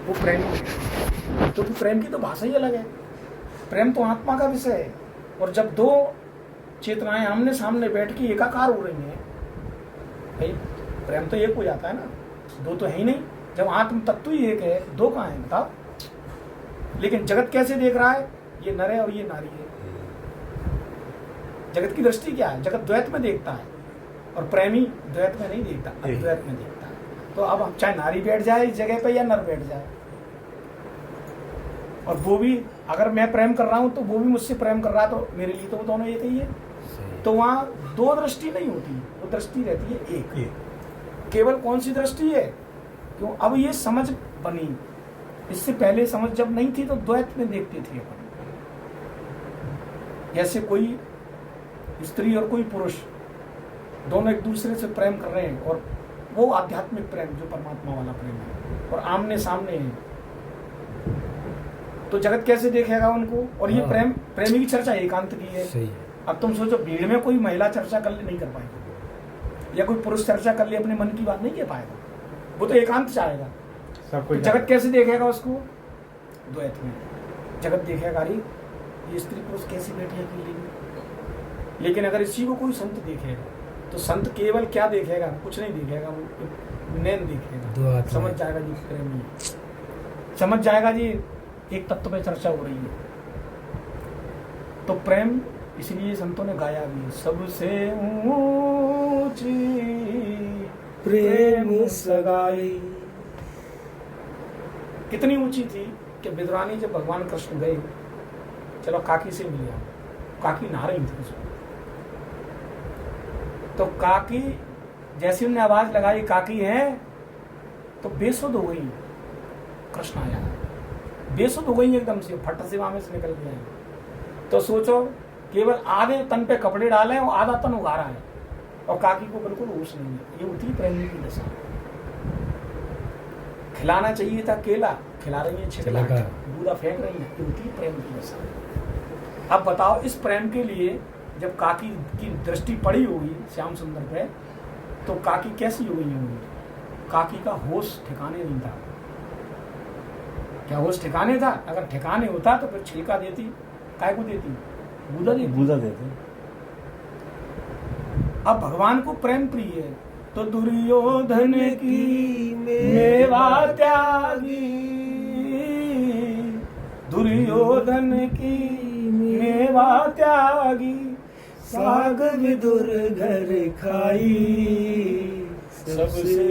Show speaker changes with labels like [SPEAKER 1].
[SPEAKER 1] वो प्रेम है, क्योंकि प्रेम की तो भाषा ही अलग है। प्रेम तो आत्मा का विषय है। और जब दो चेतनाएं आमने सामने बैठ के एकाकार हो रही हैं, भाई प्रेम तो एक हो जाता है ना, दो तो है ही नहीं। जब आत्म तत्व ही एक है, दो कहाँ है बताओ। लेकिन जगत कैसे देख रहा है, ये नर है और ये नारी है। जगत की दृष्टि क्या है, जगत द्वैत में देखता है, और प्रेमी द्वैत में नहीं देखता, अद्वैत में देखता है। तो अब हम चाहे नारी बैठ जाए इस जगह पे या नर बैठ जाए, और वो भी अगर मैं प्रेम कर रहा हूं तो वो भी मुझसे प्रेम कर रहा है, तो मेरे लिए तो वो दोनों एक ही है। तो वहां दो दृष्टि नहीं होती, वो दृष्टि रहती है एक। केवल कौन सी दृष्टि है, क्यों अब ये समझ बनी। इससे पहले समझ जब नहीं थी तो द्वैत में देखते थे अपन। जैसे कोई स्त्री और कोई पुरुष दोनों एक दूसरे से प्रेम कर रहे हैं, और वो आध्यात्मिक प्रेम जो परमात्मा वाला प्रेम है, और आमने सामने है, तो जगत कैसे देखेगा उनको। और ये प्रेमी की चर्चा एकांत की है।
[SPEAKER 2] सही है।
[SPEAKER 1] अब तुम सोचो, भीड़ में कोई महिला चर्चा कर ले नहीं कर पाएगी, या कोई पुरुष चर्चा कर ले अपने मन की बात नहीं कह पाएगा, वो तो एकांत चाहेगा। तो जगत कैसे देखेगा उसको, द्वैत में। जगत देखेगा अरे ये स्त्री पुरुष कैसे बैठे अकेले में। लेकिन अगर इसी को कोई संत देखेगा तो संत केवल क्या देखेगा, कुछ नहीं देखेगा, वो नैन देखेगा, समझ जाएगा जी प्रेमी, समझ जाएगा जी एक तत्व पे चर्चा हो रही है। तो प्रेम, इसलिए संतों ने गाया भी, सबसे ऊंची प्रेम सगाई। कितनी ऊंची थी कि विद्वानी जब भगवान कृष्ण गए, चलो काकी से मिले, काकी नहा रही थी उसको, तो काकी जैसी उन्हें आवाज लगाई काकी है, तो बेसुध हो गई। कृष्ण आया, बेसुध हो गई एकदम से, फट से वहां से निकल गया। तो सोचो, केवल आधे तन पे कपड़े डाले और आधा तन उगारा है, और काकी को बिल्कुल होश नहीं है। ये होती प्रेमी की दशा। खिलाना चाहिए था केला, खिला रही है छिकला, दूधा फेंक रही है, ये होती प्रेम की दशा। अब बताओ, इस प्रेम के लिए जब काकी की दृष्टि पड़ी होगी श्याम सुंदर पे, तो काकी कैसी हो गई होगी। काकी का होश ठिकाने नहीं था। क्या होश ठिकाने था? अगर ठिकाने होता तो फिर छिलका देती, काय को देती, बूदा देती। अब भगवान को प्रेम प्रिय है, तो दुर्योधन की मेवा त्यागी, दुर्योधन की मेवा त्यागी, साग विदुर घर खाई, सबसे